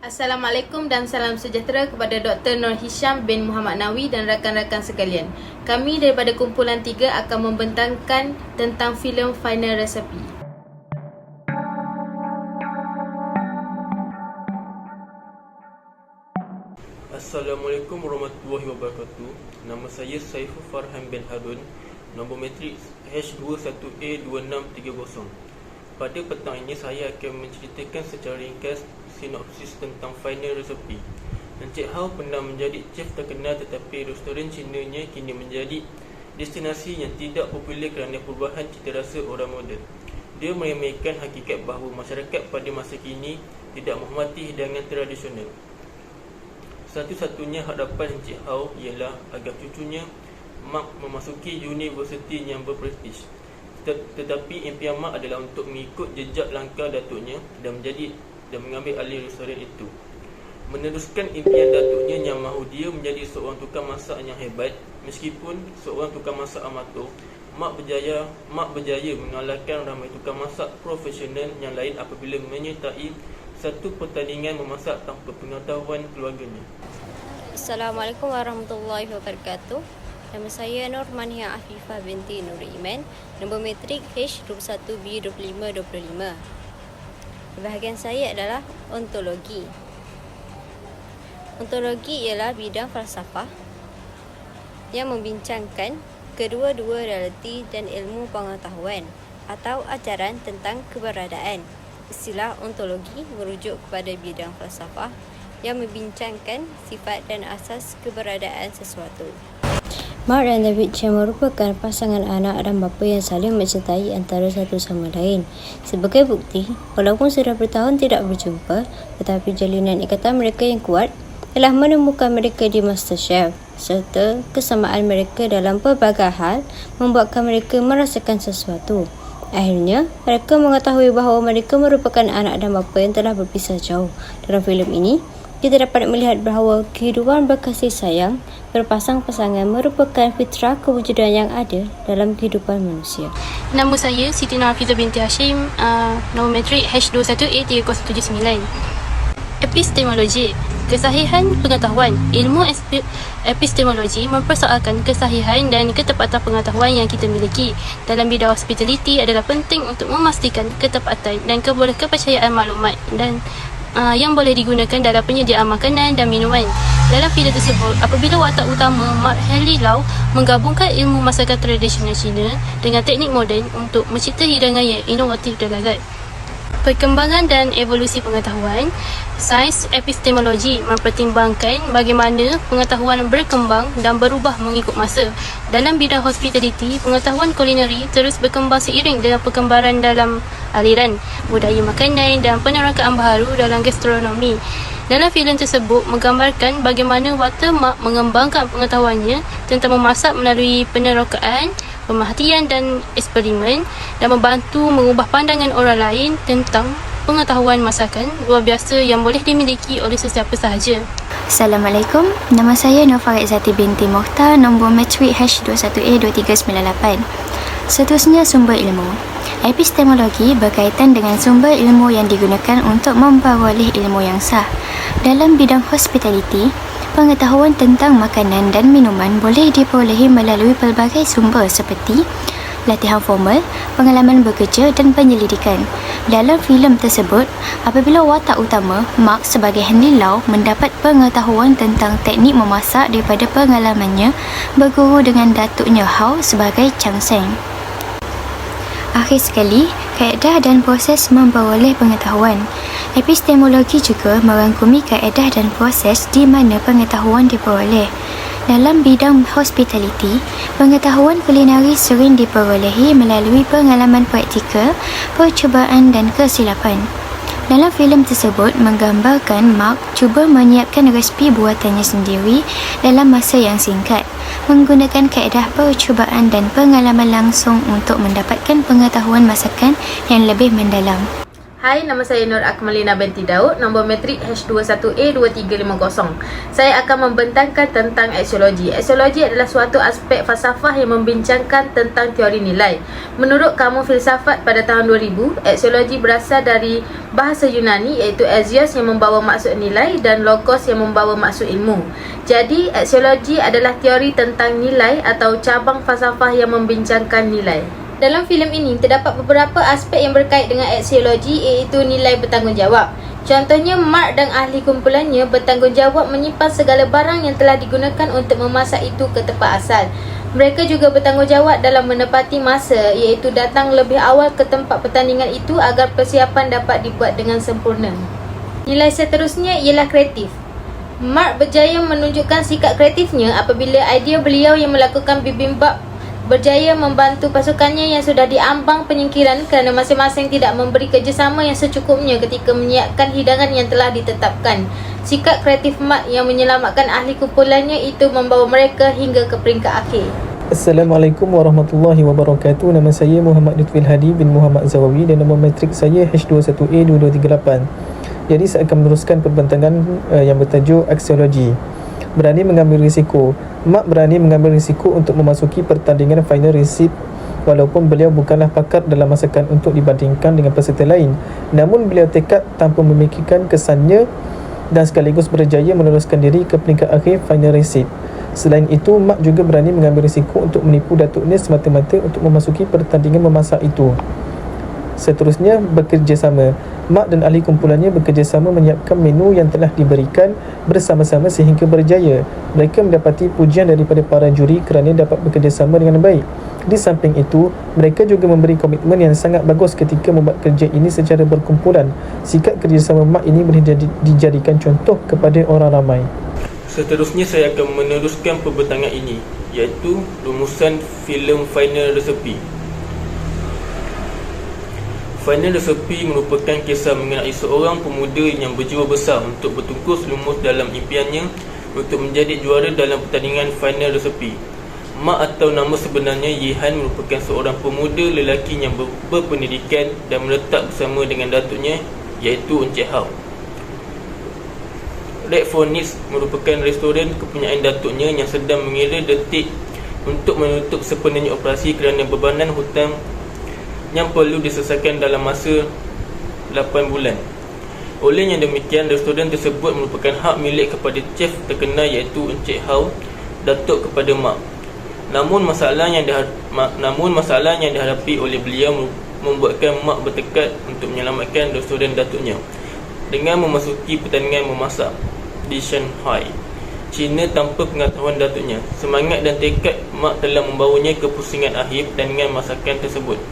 Assalamualaikum dan salam sejahtera kepada Dr. Nur Hisham bin Muhammad Nawi dan rakan-rakan sekalian. Kami daripada kumpulan 3 akan membentangkan tentang filem Final Recipe. Assalamualaikum warahmatullahi wabarakatuh. Nama saya Saiful Farhan bin Harun, nombor matrik H21A2630. Pada petang ini saya akan menceritakan secara ringkas sinopsis tentang Final Recipe. Encik Hao pernah menjadi chef terkenal, tetapi restoran Cina-nya kini menjadi destinasi yang tidak popular kerana perubahan cita rasa orang moden. Dia meremehkan hakikat bahawa masyarakat pada masa kini tidak menghormati hidangan tradisional. Satu-satunya harapan Encik Hao ialah agar cucunya Mak memasuki universiti yang berprestij. Tetapi impian Mak adalah untuk mengikut jejak langkah datuknya dan mengambil alih restoran itu. Meneruskan impian datuknya yang mahu dia menjadi seorang tukang masak yang hebat. Meskipun seorang tukang masak amatur, Mak berjaya mengalahkan ramai tukang masak profesional yang lain apabila menyertai satu pertandingan memasak tanpa pengetahuan keluarganya. Assalamualaikum warahmatullahi wabarakatuh. Nama saya Nur Manhia Afifah binti Nur Iman, nombor matrik H21B2525. Bahagian saya adalah ontologi. Ontologi ialah bidang falsafah yang membincangkan kedua-dua realiti dan ilmu pengetahuan atau ajaran tentang keberadaan. Istilah ontologi merujuk kepada bidang falsafah yang membincangkan sifat dan asas keberadaan sesuatu. Mark dan David Chen merupakan pasangan anak dan bapa yang saling mencintai antara satu sama lain. Sebagai bukti, walaupun sudah bertahun tidak berjumpa, tetapi jalinan ikatan mereka yang kuat telah menemukan mereka di MasterChef, serta kesamaan mereka dalam pelbagai hal membuatkan mereka merasakan sesuatu. Akhirnya, mereka mengetahui bahawa mereka merupakan anak dan bapa yang telah berpisah jauh. Dalam filem ini, kita dapat melihat bahawa kehidupan berkasih sayang berpasang-pasangan merupakan fitrah kewujudan yang ada dalam kehidupan manusia. Nama saya Siti Nur Hafizah binti Hashim, nombor matrik H21A3079. Epistemologi, kesahihan pengetahuan. Ilmu epistemologi mempersoalkan kesahihan dan ketepatan pengetahuan yang kita miliki. Dalam bidang hospitality adalah penting untuk memastikan ketepatan dan kepercayaan maklumat dan yang boleh digunakan dalam penyediaan makanan dan minuman. Dalam filem tersebut, apabila watak utama Mak Henry Lau menggabungkan ilmu masakan tradisional Cina dengan teknik moden untuk mencipta hidangan yang inovatif dan lezat. Perkembangan dan evolusi pengetahuan. Sains epistemologi mempertimbangkan bagaimana pengetahuan berkembang dan berubah mengikut masa. Dalam bidang hospitality, pengetahuan kulineri terus berkembang seiring dengan perkembangan dalam aliran budaya makanan dan penerokaan baharu dalam gastronomi. Dalam filem tersebut menggambarkan bagaimana watak Mak mengembangkan pengetahuannya tentang memasak melalui penerokaan, pemerhatian dan eksperimen, dan membantu mengubah pandangan orang lain tentang pengetahuan masakan luar biasa yang boleh dimiliki oleh sesiapa sahaja. Assalamualaikum, nama saya Nur Farizati binti Mohtar, nombor matrik H21A2398. Seterusnya, sumber ilmu. Epistemologi berkaitan dengan sumber ilmu yang digunakan untuk memperoleh ilmu yang sah. Dalam bidang hospitality, pengetahuan tentang makanan dan minuman boleh diperolehi melalui pelbagai sumber seperti latihan formal, pengalaman bekerja dan penyelidikan. Dalam filem tersebut, apabila watak utama Mak sebagai Henry Lau mendapat pengetahuan tentang teknik memasak daripada pengalamannya berguru dengan datuknya Hao sebagai Chang Seng. Akhir sekali, kaedah dan proses memperoleh pengetahuan. Epistemologi juga merangkumi kaedah dan proses di mana pengetahuan diperoleh. Dalam bidang hospitality, pengetahuan kulineri sering diperolehi melalui pengalaman praktikal, percubaan dan kesilapan. Dalam filem tersebut menggambarkan Mark cuba menyiapkan resipi buatannya sendiri dalam masa yang singkat, menggunakan kaedah percubaan dan pengalaman langsung untuk mendapatkan pengetahuan masakan yang lebih mendalam. Hai, nama saya Nur Akmalina binti Daud, nombor metrik H21A2350. Saya akan membentangkan tentang aksiologi. Aksiologi adalah suatu aspek falsafah yang membincangkan tentang teori nilai. Menurut Kamus Filsafat pada tahun 2000, aksiologi berasal dari bahasa Yunani iaitu axios yang membawa maksud nilai dan logos yang membawa maksud ilmu. Jadi, aksiologi adalah teori tentang nilai atau cabang falsafah yang membincangkan nilai. Dalam filem ini, terdapat beberapa aspek yang berkait dengan aksiologi iaitu nilai bertanggungjawab. Contohnya, Mark dan ahli kumpulannya bertanggungjawab menyimpan segala barang yang telah digunakan untuk memasak itu ke tempat asal. Mereka juga bertanggungjawab dalam menepati masa iaitu datang lebih awal ke tempat pertandingan itu agar persiapan dapat dibuat dengan sempurna. Nilai seterusnya ialah kreatif. Mark berjaya menunjukkan sikap kreatifnya apabila idea beliau yang melakukan bibimbap berjaya membantu pasukannya yang sudah diambang penyingkiran kerana masing-masing tidak memberi kerjasama yang secukupnya ketika menyiapkan hidangan yang telah ditetapkan. Sikap kreatif Mark yang menyelamatkan ahli kumpulannya itu membawa mereka hingga ke peringkat akhir. Assalamualaikum warahmatullahi wabarakatuh. Nama saya Muhammad Lutfil Hadi bin Muhammad Zawawi dan nombor metrik saya H21A2238. Jadi saya akan meneruskan perbentangan yang bertajuk aksiologi. Berani mengambil risiko. Mark berani mengambil risiko untuk memasuki pertandingan final receipt walaupun beliau bukanlah pakar dalam masakan untuk dibandingkan dengan peserta lain. Namun beliau tekad tanpa memikirkan kesannya dan sekaligus berjaya meneruskan diri ke peringkat akhir final receipt. Selain itu, Mark juga berani mengambil risiko untuk menipu datuknya semata-mata untuk memasuki pertandingan memasak itu. Seterusnya, bekerjasama. Mark dan ahli kumpulannya bekerjasama menyiapkan menu yang telah diberikan bersama-sama sehingga berjaya. Mereka mendapati pujian daripada para juri kerana dapat bekerjasama dengan baik. Di samping itu, mereka juga memberi komitmen yang sangat bagus ketika membuat kerja ini secara berkumpulan. Sikap kerjasama Mark ini boleh dijadikan contoh kepada orang ramai. Seterusnya saya akan meneruskan perbentangan ini, iaitu rumusan filem Final Recipe. Final Recipe merupakan kisah mengenai seorang pemuda yang berjiwa besar untuk bertungkus lumus dalam impiannya untuk menjadi juara dalam pertandingan Final Recipe. Mark atau nama sebenarnya Yihan merupakan seorang pemuda lelaki yang berpendidikan dan meletak bersama dengan datuknya iaitu Encik Hao. Red Phoenix merupakan restoran kepunyaan datuknya yang sedang mengira detik untuk menutup sepenuhnya operasi kerana bebanan hutang yang perlu diselesaikan dalam masa 8 bulan. Oleh yang demikian, restoran tersebut merupakan hak milik kepada chef terkenal iaitu Encik Hao, datuk kepada Mark. Namun masalah yang dihadapi oleh beliau membuatkan Mark bertekad untuk menyelamatkan restoran datuknya dengan memasuki pertandingan memasak di Shanghai, China tanpa pengetahuan datuknya. Semangat dan tekad Mark telah membawanya ke pusingan akhir pertandingan masakan tersebut.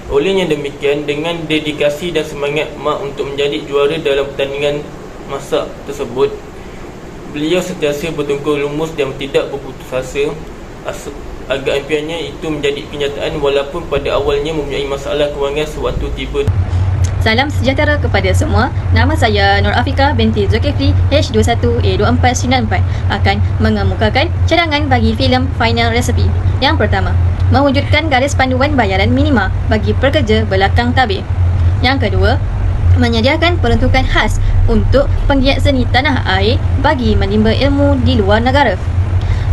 Olehnya demikian, dengan dedikasi dan semangat Mark untuk menjadi juara dalam pertandingan masak tersebut, beliau sentiasa bertungkus lumus dan tidak berputus asa agar impiannya itu menjadi kenyataan walaupun pada awalnya mempunyai masalah kewangan sewaktu tiba. Salam sejahtera kepada semua. Nama saya Nur Afika binti Zulkifli H21A2494 akan mengemukakan cadangan bagi filem Final Recipe. Yang pertama, mewujudkan garis panduan bayaran minima bagi pekerja belakang tabir. Yang kedua, menyediakan peruntukan khas untuk penggiat seni tanah air bagi menimba ilmu di luar negara.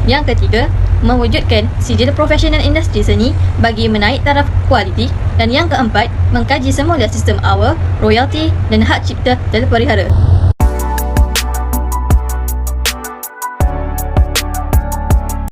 Yang ketiga, mewujudkan sijil profesional industri seni bagi menaik taraf kualiti. Dan yang keempat, mengkaji semula sistem awal, royalti dan hak cipta terpelihara.